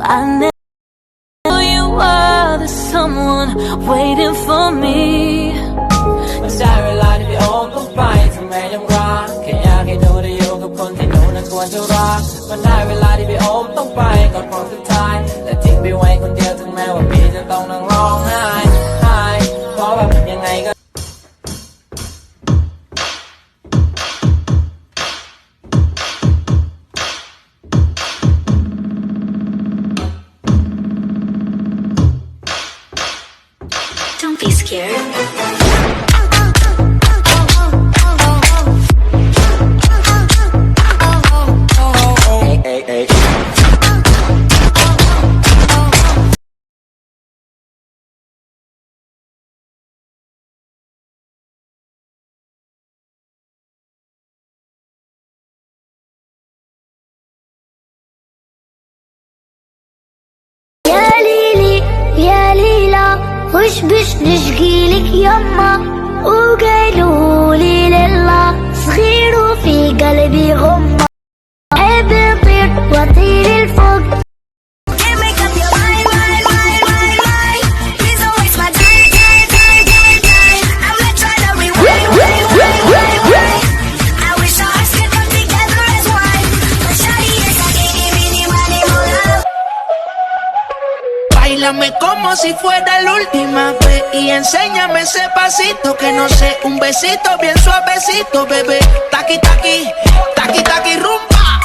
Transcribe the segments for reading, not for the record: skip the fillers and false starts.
I never knew you were the someone waiting for me มันได้เวลาที่พี่โอมต้องไปถึงแม้ยังรักแค่อยากให้ดูได้อยู่กับคนที่หนูนั้นควรจะรักมันได้เวลาที่พี่โอมต้องไปก่อนครั้งสุดท้ายและทิ้งพี่ไว้คนเดียวถึงแม้ว่าพี่จะต้องนั่งร้องไห้เพราะแบบยังไงก็Don't be scared يا ليلي يا ليلى وش بش نشقيلك يما وقالوا لي لله صغير وفي قلبي غمة حب يطير وطير الفوق Báilame como si fuera la última vez y enséñame ese pasito que no sé, un besito bien suavecito, bebé. Taqui taqui, taqui taqui rumba.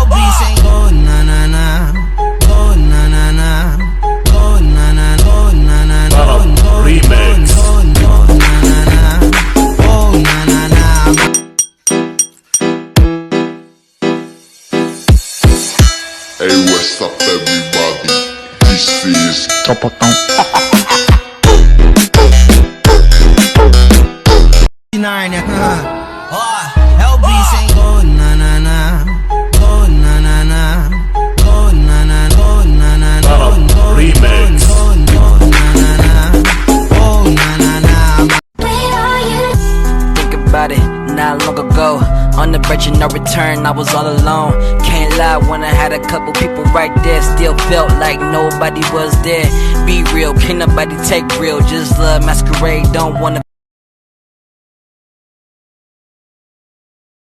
LB saying go na na na, go na na na, go na na go na na na, Remix. go na na na, go na na na. Hey, what's up, everybody? This is Topotão. LB saying go na na na, go na na na, go na na go na na na, Remix. go na na na, go na na na. Think about it, not long ago on the verge of no return, I was all alone. Can't lie, when I had a couple people right there, still felt like nobody was there. Be real, can't nobody take real, just love masquerade, don't wanna